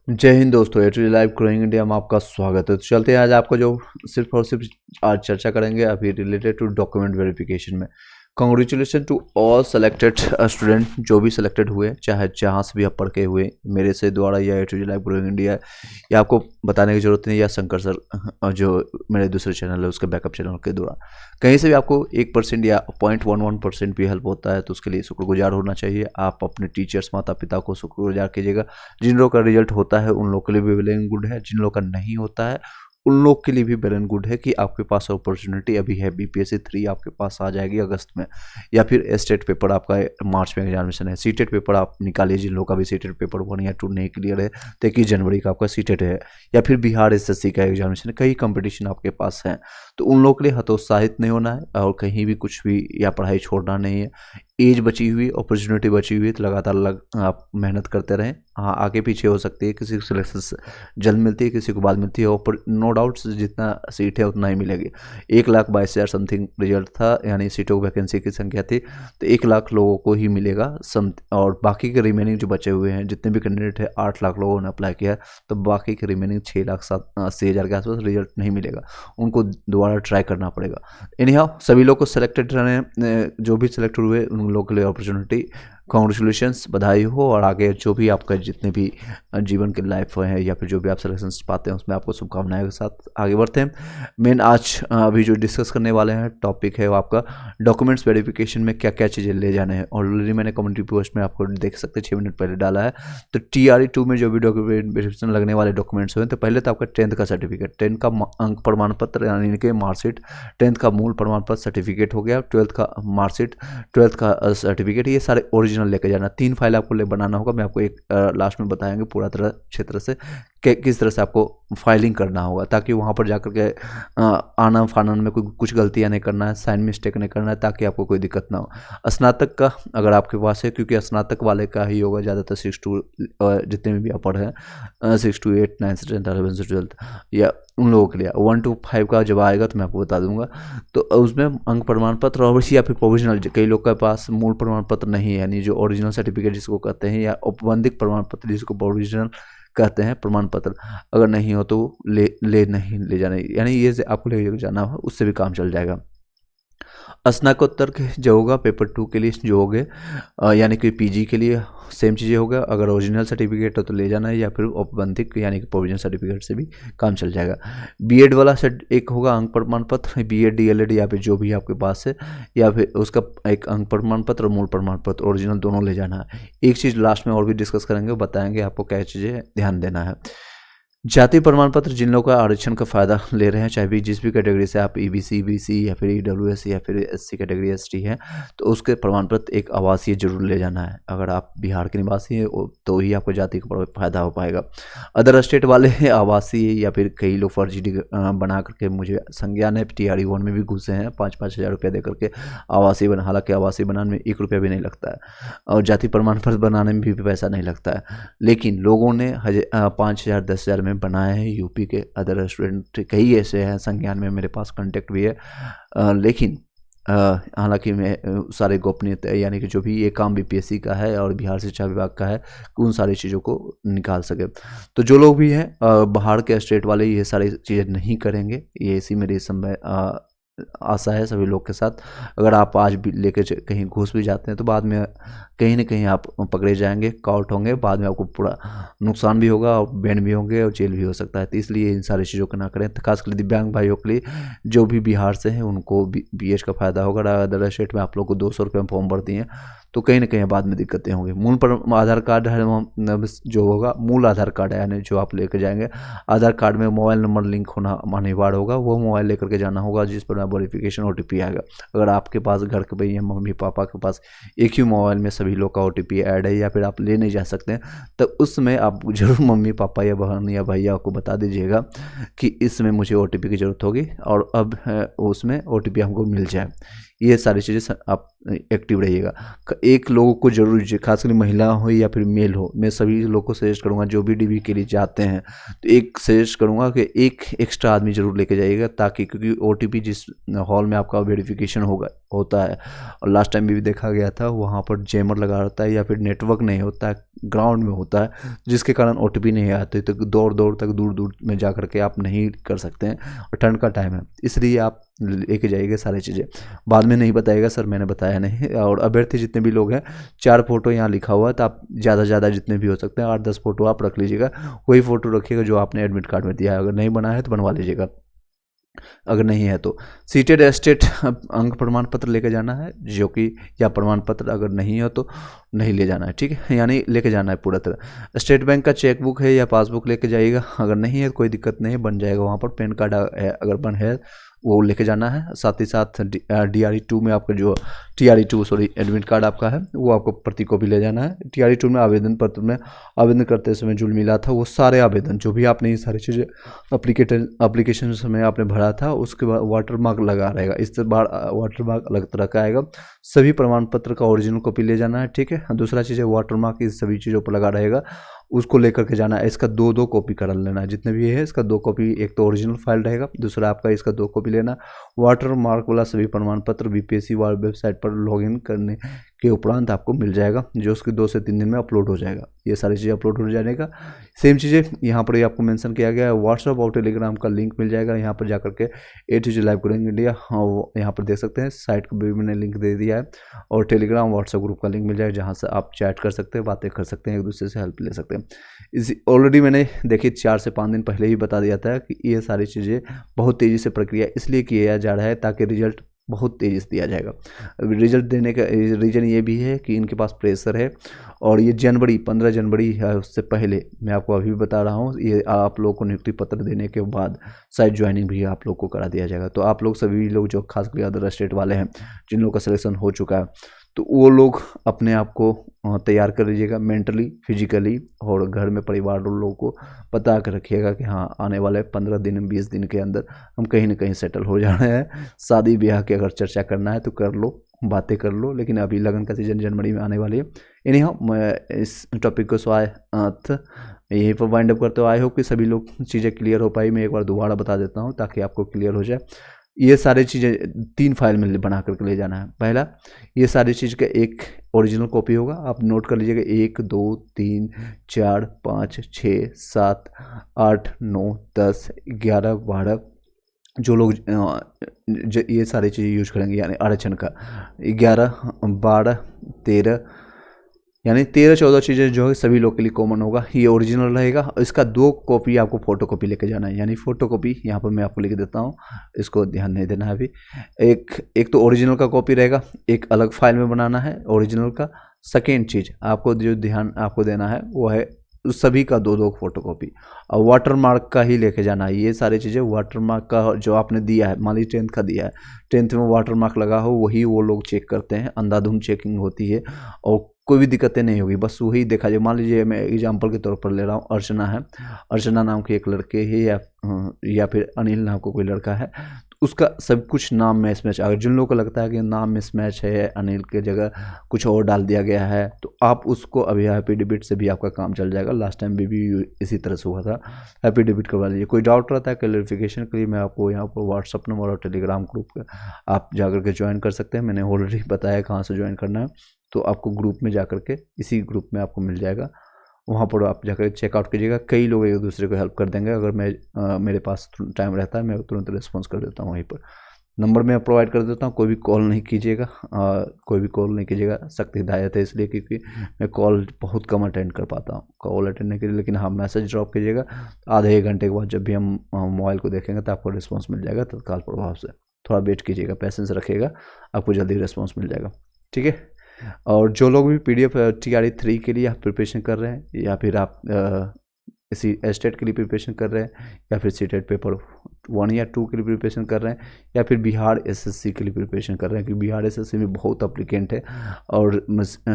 जय हिंद दोस्तों, H live growing India में आपका स्वागत है। तो चलते हैं आज आपको जो सिर्फ और सिर्फ आज चर्चा करेंगे अभी रिलेटेड टू डॉक्यूमेंट वेरिफिकेशन में। Congratulation to all selected student जो भी सिलेक्टेड हुए, चाहे जहाँ से भी आप पढ़ के हुए, मेरे से द्वारा या एच लाइव ग्रोइंग इंडिया, या आपको बताने की जरूरत नहीं, या शंकर सर जो मेरे दूसरे चैनल है उसके बैकअप चैनल के द्वारा कहीं से भी आपको 1% या 0.11% भी हेल्प होता है तो उसके लिए शुक्रगुजार होना चाहिए। आप अपने टीचर्स, माता पिता को शुक्रगुजार कीजिएगा। जिन लोगों का रिजल्ट होता है उन लोगों के लिए भी वेल एंड गुड है, जिन लोगों का नहीं होता है उन लोग के लिए भी वेल एंड गुड है कि आपके पास अपॉर्चुनिटी अभी है। बीपीएससी 3 आपके पास आ जाएगी अगस्त में, या फिर स्टेट पेपर आपका मार्च में एग्जामिनेशन है। सीटेट पेपर आप निकालिए, जिन लोगों का भी सीटेट पेपर 1 या 2 नहीं क्लियर है तो 21 जनवरी का आपका सीटेट है, या फिर बिहार एसएससी का एग्जामिनेशन है। कई कंपटीशन आपके पास है तो उन लोगों के लिए हतोत्साहित नहीं होना है और कहीं भी कुछ भी या पढ़ाई छोड़ना नहीं है। एज बची हुई, अपॉर्चुनिटी बची हुई है तो लगातार आप मेहनत करते रहें। हाँ, आगे पीछे हो सकती है, किसी को सिलेक्शन जल्द मिलती है, किसी को बाद मिलती है, और नो डाउट जितना सीट है उतना ही मिलेगी। 1,22,000 समथिंग रिजल्ट था, यानी सीटों की वैकेंसी की संख्या थी, तो 1 लाख लोगों को ही मिलेगा और बाकी के रिमेनिंग जो बचे हुए हैं, जितने भी कैंडिडेट है, 8 लाख लोगों ने अप्लाई किया है, तो बाकी के रिमेनिंग 6,80,000 के आसपास रिजल्ट नहीं मिलेगा, उनको दोबारा ट्राई करना पड़ेगा। एनी सभी लोग को सिलेक्टेड रहने, जो भी सिलेक्ट हुए उन लोगों के लिए अपॉर्चुनिटी, कॉन्ग्रेचुलेशंस, बधाई हो। और आगे जो भी आपका जितने भी जीवन के लाइफ है या फिर जो भी आप सिलेक्शन पाते हैं उसमें आपको शुभकामनाएं के साथ आगे बढ़ते हैं। मेन आज अभी जो डिस्कस करने वाले हैं टॉपिक है वो आपका डॉक्यूमेंट्स वेरिफिकेशन में क्या क्या चीज़ें ले जाने हैं। ऑलरेडी मैंने कम्युनिटी पोस्ट में आपको देख सकते हैं 6 मिनट पहले डाला है। तो TRE 2 में जो भी डॉक्यूमेंट वेरिफिकेशन लगने वाले डॉक्यूमेंट्स हुए, तो पहले तो आपका 10th का सर्टिफिकेट, 10th का अंक प्रमाण पत्र यानी कि मार्कशीट, 10th का मूल प्रमाण पत्र सर्टिफिकेट हो गया, 12th का मार्कशीट, 12th का सर्टिफिकेट, ये सारे ओरिजिनल लेके जाना। 3 फाइल आपको बनाना होगा, मैं आपको एक लास्ट में बताएंगे पूरा तरह क्षेत्र से किस तरह से आपको फाइलिंग करना होगा, ताकि वहाँ पर जाकर के आनन फानन में कोई कुछ गलतियाँ नहीं करना है, साइन मिस्टेक नहीं करना है, ताकि आपको कोई दिक्कत ना हो। स्नातक का अगर आपके पास है, क्योंकि स्नातक वाले का ही होगा ज़्यादातर 6 to जितने भी आप पढ़े हैं 6 to 8 9 से 10 11 से 12 या उन लोगों के लिए 1 to 5 का जब आएगा तो मैं आपको बता दूंगा। तो उसमें अंक प्रमाण पत्र और या फिर प्रोविजनल, कई लोग के पास मूल प्रमाण पत्र नहीं है, यानी जो ओरिजिनल सर्टिफिकेट जिसको कहते हैं, या औपबंधिक प्रमाण पत्र जिसको प्रोविजनल कहते हैं, प्रमाण पत्र अगर नहीं हो तो नहीं ले जाना, यानी ये से आपको ले जाना हो, उससे भी काम चल जाएगा। स्नातकोत्तर के जो होगा पेपर 2 के लिए जो हो गए, यानी कि पीजी के लिए सेम चीज़ें होगा। अगर ओरिजिनल सर्टिफिकेट हो तो ले जाना है, या फिर औपबंधिक यानी कि प्रोविजनल सर्टिफिकेट से भी काम चल जाएगा। बीएड वाला सेट एक होगा अंक प्रमाण पत्र, बीएड डीएलएड या फिर जो भी आपके पास है, या फिर उसका एक अंक प्रमाण पत्र और मूल प्रमाण पत्र ओरिजिनल दोनों ले जाना है। एक चीज़ लास्ट में और भी डिस्कस करेंगे, बताएंगे आपको क्या चीज़ें ध्यान देना है। जाति प्रमाण पत्र, जिन लोगों का आरक्षण का फायदा ले रहे हैं, चाहे भी जिस भी कैटेगरी से आप ईबीसी, बीसी या फिर ईडब्ल्यूएस या फिर एससी कैटेगरी एसटी है, तो उसके प्रमाण पत्र एक आवासीय जरूर ले जाना है। अगर आप बिहार के निवासी हैं तो ही आपको जाति का फायदा हो पाएगा। अदर स्टेट वाले आवासीय या फिर कई लोग फर्जी बना करके, मुझे संज्ञान है TRE 1 में भी घुसे हैं 5-5 हज़ार रुपया दे करके आवासीय बना, हालांकि आवासीय बनाने में 1 रुपया भी नहीं लगता है और जाति प्रमाण पत्र बनाने में भी पैसा नहीं लगता है, लेकिन लोगों ने 5,000 10,000 में बनाए हैं। यूपी के अदर स्टूडेंट कई ऐसे हैं, संज्ञान में मेरे पास कांटेक्ट भी है, लेकिन हालांकि मैं सारे गोपनीयता, यानी कि जो भी ये काम बीपीएससी का है और बिहार शिक्षा विभाग का है, उन सारी चीज़ों को निकाल सके। तो जो लोग भी हैं बाहर के स्टेट वाले, ये सारी चीज़ें नहीं करेंगे, ये इसी मेरी समय आशा है सभी लोग के साथ। अगर आप आज भी लेके कहीं घुस भी जाते हैं तो बाद में कहीं ना कहीं आप पकड़े जाएंगे, काउट होंगे, बाद में आपको पूरा नुकसान भी होगा और बैन भी होंगे और जेल भी हो सकता है। तो इसलिए इन सारी चीज़ों को ना करें, तो खासकर दिव्यांग भाइयों के लिए जो भी बिहार से हैं उनको BH का फायदा होगा। अदर स्टेट में आप लोग को 200 रुपये में फॉर्म भर दिए, तो कहीं ना कहीं बाद में दिक्कतें होंगी। मूल पर आधार कार्ड है जो होगा, मूल आधार कार्ड है, यानी जो आप लेकर जाएंगे, आधार कार्ड में मोबाइल नंबर लिंक होना अनिवार्य होगा, वो मोबाइल लेकर के जाना होगा जिस पर वेरिफिकेशन OTP आएगा। अगर आपके पास घर के भैया मम्मी पापा के पास एक ही मोबाइल में सभी लोग का OTP ऐड है, या फिर आप ले नहीं जा सकते हैं, तो उसमें आप जरूर मम्मी पापा या बहन या भैया को बता दीजिएगा कि इसमें मुझे OTP की ज़रूरत होगी और अब उसमें OTP हमको मिल जाए। ये सारी चीज़ें आप एक्टिव रहिएगा। एक लोगों को जरूर दीजिए, खासकर महिला हो या फिर मेल हो। मैं सभी लोग को सजेस्ट करूंगा जो भी डीबी के लिए जाते हैं तो एक सजेस्ट करूंगा कि एक एक्स्ट्रा आदमी जरूर लेके जाइएगा, ताकि क्योंकि ओटीपी जिस हॉल में आपका वेरिफिकेशन होता है, और लास्ट टाइम भी देखा गया था वहाँ पर जैमर लगा रहता है या फिर नेटवर्क नहीं होता है, ग्राउंड में होता है, जिसके कारण ओटीपी नहीं आते, तो दौड़ दौड़ तक दूर दूर में जा करके आप नहीं कर सकते हैं, और ठंड का टाइम है इसलिए आप लेके जाइएगा सारी चीज़ें। बाद में नहीं बताइएगा सर मैंने बताया नहीं। और अभ्यर्थी जितने भी लोग हैं 4 फोटो यहाँ लिखा हुआ है, तो आप ज़्यादा से ज़्यादा जितने भी हो सकते हैं 8-10 फोटो आप रख लीजिएगा। वही फोटो रखिएगा जो आपने एडमिट कार्ड में दिया है, अगर नहीं बना है तो बनवा लीजिएगा, अगर नहीं है तो सीटेड एस्टेट अंक प्रमाण पत्र लेके जाना है, जो कि या प्रमाण पत्र अगर नहीं हो तो नहीं ले जाना है, ठीक है, यानी लेके जाना है पूरा तरह। स्टेट बैंक का चेकबुक है या पासबुक लेके जाइएगा, अगर नहीं है कोई दिक्कत नहीं है, बन जाएगा वहाँ पर। पैन कार्ड अगर बन है वो लेके जाना है, साथ ही साथ DRE2 में आपका जो TRE2 सॉरी एडमिट कार्ड आपका है वो आपको प्रति कॉपी ले जाना है। TRE2 में आवेदन पत्र में आवेदन करते समय जो मिला था वो सारे आवेदन जो भी आपने ये सारी चीज़ें एप्लीकेशन समय आपने भरा था उसके बाद वाटर मार्क लगा रहेगा, इस बार वाटर मार्क अलग तरह का आएगा। सभी प्रमाण पत्र का ओरिजिनल कॉपी ले जाना है, ठीक है। दूसरा चीज़ है वाटर मार्क इस सभी चीज़ों पर लगा रहेगा, उसको लेकर के जाना है। इसका 2-2 कॉपी करा लेना है, जितने भी है इसका 2 कॉपी, एक तो ओरिजिनल फाइल रहेगा, दूसरा आपका इसका 2 कॉपी लेना। वाटर मार्क वाला सभी प्रमाण पत्र BPSC वेबसाइट पर लॉगिन करने के उपरांत आपको मिल जाएगा, जो उसके 2 से 3 दिन में अपलोड हो जाएगा। ये सारी चीज़ें अपलोड हो जाने का सेम चीज़ें यहाँ पर ही आपको मेंशन किया गया है। व्हाट्सअप और टेलीग्राम का लिंक मिल जाएगा, यहाँ पर जाकर के A2Z लाइव क्रॉइंग इंडिया यहाँ पर देख सकते हैं, साइट को भी मैंने लिंक दे दिया है, और टेलीग्राम व्हाट्सअप ग्रुप का लिंक मिल जाएगा, जहाँ से आप चैट कर सकते हैं, बातें कर सकते हैं, एक दूसरे से हेल्प ले सकते हैं। इसी ऑलरेडी मैंने देखिए 4 से 5 दिन पहले ही बता दिया था कि ये सारी चीज़ें बहुत तेज़ी से प्रक्रिया इसलिए किया जा रहा है ताकि रिजल्ट बहुत तेज़ी से दिया जाएगा। रिजल्ट देने का रीज़न ये भी है कि इनके पास प्रेशर है, और ये 15 जनवरी है, उससे पहले मैं आपको अभी बता रहा हूँ, ये आप लोग को नियुक्ति पत्र देने के बाद साइट ज्वाइनिंग भी आप लोग को करा दिया जाएगा। तो आप लोग सभी लोग जो खासकर अदर स्टेट वाले हैं जिन लोगों का सिलेक्शन हो चुका है, तो वो लोग अपने आप को तैयार कर लीजिएगा मेंटली, फिजिकली, और घर में परिवार लोगों को बता कर रखिएगा कि हाँ आने वाले 15 दिन 20 दिन के अंदर हम कहीं ना कहीं सेटल हो जाना है। शादी ब्याह की अगर चर्चा करना है तो कर लो, बातें कर लो, लेकिन अभी लगन का सीजन जनवरी में आने वाली है। इन्हीं मैं इस टॉपिक को यहीं पर वाइंड अप करते हो। आई होप कि सभी लोग चीज़ें क्लियर हो पाई। मैं एक बार दोबारा बता देता हूँ ताकि आपको क्लियर हो जाए। ये सारी चीज़ें 3 फाइल में बना करके ले जाना है। पहला, ये सारी चीज़ का एक ओरिजिनल कॉपी होगा, आप नोट कर लीजिएगा, 1 2 3 4 5 6 7 8 9 10 11 12 जो लोग ये सारी चीज़ें यूज करेंगे, यानी आरक्षण का 11 12 13 यानी 13-14 चीज़ें जो है सभी लोग के लिए कॉमन होगा। ये ओरिजिनल रहेगा। इसका 2 कॉपी आपको फोटो कॉपी लेके जाना है, यानी फोटो कॉपी यहाँ पर मैं आपको लिख देता हूँ, इसको ध्यान नहीं देना है अभी। एक तो ओरिजिनल का कॉपी रहेगा, एक अलग फाइल में बनाना है ओरिजिनल का। सेकेंड चीज़ आपको जो ध्यान आपको देना है वो है उस सभी का 2-2 फोटो कॉपी, और वाटर मार्क का ही लेके जाना है। ये सारी चीज़ें वाटर मार्क का जो आपने दिया है, मान लीजिए 10th का दिया है, 10th में वाटर मार्क लगा हो वही वो लोग चेक करते हैं, अंधाधुंध चेकिंग होती है और कोई भी दिक्कतें नहीं होगी, बस वही देखा जाए। मान लीजिए मैं एग्जांपल के तौर पर ले रहा हूँ, अर्चना है, अर्चना नाम के एक लड़के है या फिर अनिल नाम का कोई लड़का है, तो उसका सब कुछ नाम मिसमैच। अगर जिन लोगों को लगता है कि नाम मिसमैच है, अनिल के जगह कुछ और डाल दिया गया है, तो आप उसको अभी एफिडेविट से भी आपका काम चल जाएगा। लास्ट टाइम भी इसी तरह से हुआ था, एफिडेविट करवा लीजिए। कोई डाउट रहता है क्लैरिफिकेशन के लिए मैं आपको यहाँ पर व्हाट्सअप नंबर और टेलीग्राम ग्रुप आप जाकर के ज्वाइन कर सकते हैं। मैंने ऑलरेडी बताया कहाँ से ज्वाइन करना है, तो आपको ग्रुप में जाकर के इसी ग्रुप में आपको मिल जाएगा, वहाँ पर आप जाकर चेकआउट कीजिएगा। कई लोग एक दूसरे को हेल्प कर देंगे। अगर मेरे पास टाइम रहता है मैं तुरंत रिस्पॉन्स कर देता हूँ। वहीं पर नंबर मैं प्रोवाइड कर देता हूँ, कोई भी कॉल नहीं कीजिएगा, सख्त हिदायत है इसलिए, क्योंकि मैं कॉल बहुत कम अटेंड कर पाता हूँ कॉल अटेंड के लिए। लेकिन हाँ, मैसेज ड्रॉप कीजिएगा, आधे 1 घंटे के बाद जब भी हम मोबाइल को देखेंगे तो आपको रिस्पॉन्स मिल जाएगा तत्काल प्रभाव से। थोड़ा वेट कीजिएगा, पेशेंस रखिएगा, आपको जल्दी रिस्पॉन्स मिल जाएगा, ठीक है। और जो लोग भी PDF TRE3 के लिए आप प्रिपरेशन कर रहे हैं, या फिर आप इसी एस्टेट के लिए प्रिपरेशन कर रहे हैं, या फिर सीटेट पेपर 1 या 2 के लिए प्रिपरेशन कर रहे हैं या फिर बिहार एसएससी के लिए प्रिपरेशन कर रहे हैं, क्योंकि बिहार एसएससी में बहुत अप्लीकेंट है और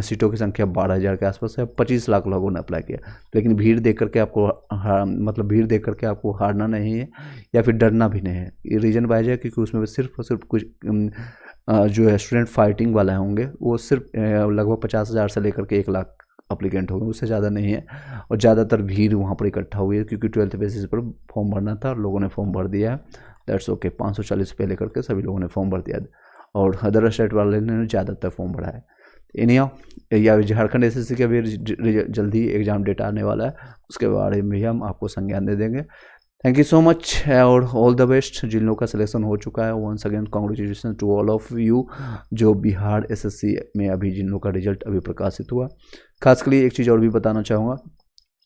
सीटों की संख्या 12,000 के आसपास है। 25 लाख लोगों ने अप्लाई किया, लेकिन भीड़ देख करके आपको भीड़ देख करके आपको हारना नहीं है या फिर डरना भी नहीं है। ये रीजन वाइज है क्योंकि उसमें सिर्फ और सिर्फ कुछ जो है स्टूडेंट फाइटिंग वाला होंगे, वो सिर्फ लगभग 50,000 से लेकर के 1 लाख अप्लीकेंट होंगे, उससे ज़्यादा नहीं है। और ज़्यादातर भीड़ वहाँ पर इकट्ठा हुई है क्योंकि 12th बेसिस पर फॉर्म भरना था और लोगों ने फॉर्म भर दिया है। दैट्स ओके, 540 रुपये लेकर के सभी लोगों ने फॉर्म भर दिया और अदर स्टेट वाले ने ज़्यादातर फॉर्म भरा है। इनिया या झारखंड एसएससी का भी जल्दी एग्जाम डेट आने वाला है, उसके बारे में भी हम आपको संज्ञान दे देंगे। थैंक यू सो मच और ऑल द बेस्ट। जिन लोगों का सिलेक्शन हो चुका है, once again congratulation to all of you. जो बिहार एसएससी में अभी जिन लोगों का रिजल्ट अभी प्रकाशित हुआ, खासकर एक चीज़ और भी बताना चाहूँगा,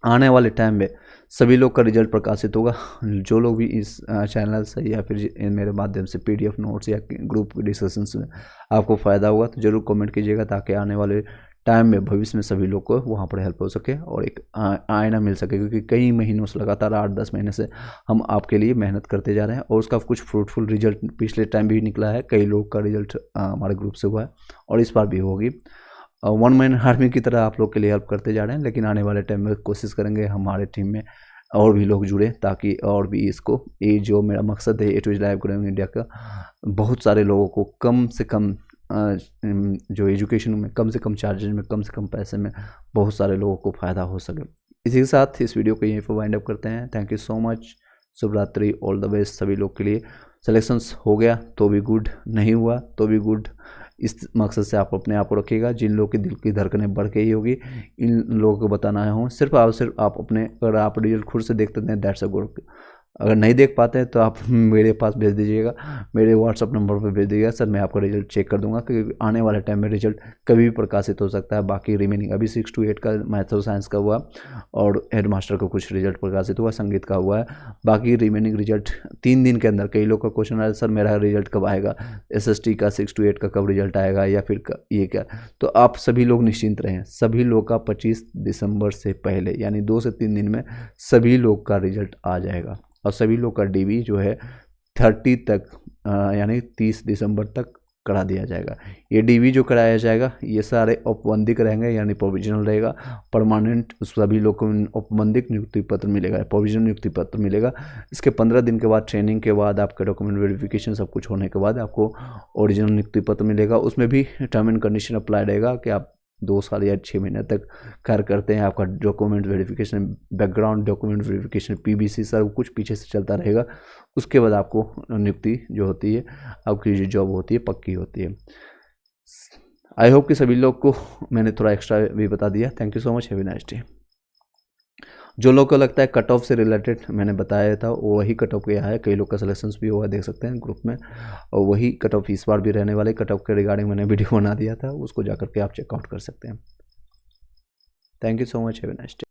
आने वाले टाइम में सभी लोग का रिजल्ट प्रकाशित होगा। जो लोग भी इस चैनल से या फिर मेरे माध्यम से पीडीएफ नोट्स या ग्रुप डिस्कशंस में आपको फ़ायदा होगा तो ज़रूर कमेंट कीजिएगा, ताकि आने वाले टाइम में भविष्य में सभी लोग को वहाँ पर हेल्प हो सके और एक आईना मिल सके, क्योंकि कई महीनों से लगातार 8-10 महीने से हम आपके लिए मेहनत करते जा रहे हैं और उसका कुछ फ्रूटफुल रिजल्ट पिछले टाइम भी निकला है। कई लोग का रिजल्ट हमारे ग्रुप से हुआ है और इस बार भी होगी। 1 मैन आर्मी की तरह आप लोग के लिए हेल्प करते जा रहे हैं, लेकिन आने वाले टाइम में कोशिश करेंगे हमारे टीम में और भी लोग जुड़े, ताकि और भी इसको, ये जो मेरा मकसद है ए टू लाइव ग्रोइंग इंडिया का, बहुत सारे लोगों को कम से कम जो एजुकेशन में कम से कम चार्जेज में, कम से कम पैसे में बहुत सारे लोगों को फ़ायदा हो सके। इसी के साथ इस वीडियो को यहीं पर वाइंड अप करते हैं। थैंक यू सो मच, शुभ रात्रि, ऑल द बेस्ट सभी लोग के लिए। सिलेक्शंस हो गया तो भी गुड, नहीं हुआ तो भी गुड। इस मकसद से आप अपने आप को रखिएगा। जिन लोगों की दिल की धड़कनें बढ़ गई होगी, इन लोगों को बताना है, सिर्फ आप अपने, अगर आप रिजल्ट खुद से देखते हैं दैट्स अ गुड। अगर नहीं देख पाते हैं तो आप मेरे पास भेज दीजिएगा, मेरे व्हाट्सअप नंबर पर भेज दीजिएगा, सर मैं आपका रिजल्ट चेक कर दूंगा, क्योंकि आने वाले टाइम में रिजल्ट कभी भी प्रकाशित हो सकता है। बाकी रिमेनिंग अभी 6 to 8 का मैथ्स और साइंस का हुआ और हेडमास्टर का कुछ रिजल्ट प्रकाशित हुआ, संगीत का हुआ है। बाकी रिमेनिंग रिजल्ट 3 दिन के अंदर, कई लोग का क्वेश्चन आया सर मेरा रिजल्ट कब आएगा, एसएसटी का 6 to 8 का कब रिजल्ट आएगा या फिर ये क्या। तो आप सभी लोग निश्चिंत रहें, सभी लोग का 25 दिसंबर से पहले यानी 2 से 3 दिन में सभी लोग का रिजल्ट आ जाएगा और सभी लोग का डीवी जो है 30 तक यानी 30 दिसंबर तक करा दिया जाएगा। ये डीवी जो कराया जाएगा ये सारे औपबंधिक रहेंगे, यानी प्रोविजनल रहेगा। परमानेंट सभी लोग को औपबंधिक नियुक्ति पत्र मिलेगा, प्रोविजनल नियुक्ति पत्र मिलेगा। इसके 15 दिन के बाद, ट्रेनिंग के बाद, आपका डॉक्यूमेंट वेरिफिकेशन सब कुछ होने के बाद आपको ओरिजिनल नियुक्ति पत्र मिलेगा। उसमें भी टर्म एंड कंडीशन अप्लाई रहेगा कि आप 2 साल या 6 महीने तक कार्य करते हैं। आपका document verification, background document verification, PBC सब कुछ पीछे से चलता रहेगा। उसके बाद आपको नियुक्ति जो होती है, आपकी जो जॉब होती है पक्की होती है। आई होप कि सभी लोग को मैंने थोड़ा एक्स्ट्रा भी बता दिया। Thank you so much, have a nice day. जो लोग को लगता है कट ऑफ से रिलेटेड मैंने बताया था, वो वही कट ऑफ गया है। कई लोग का सिलेक्शंस भी हुआ, देख सकते हैं ग्रुप में, और वही कट ऑफ इस बार भी रहने वाले। कट ऑफ के रिगार्डिंग मैंने वीडियो बना दिया था, उसको जाकर के आप चेकआउट कर सकते हैं। Thank you so much, have a nice day.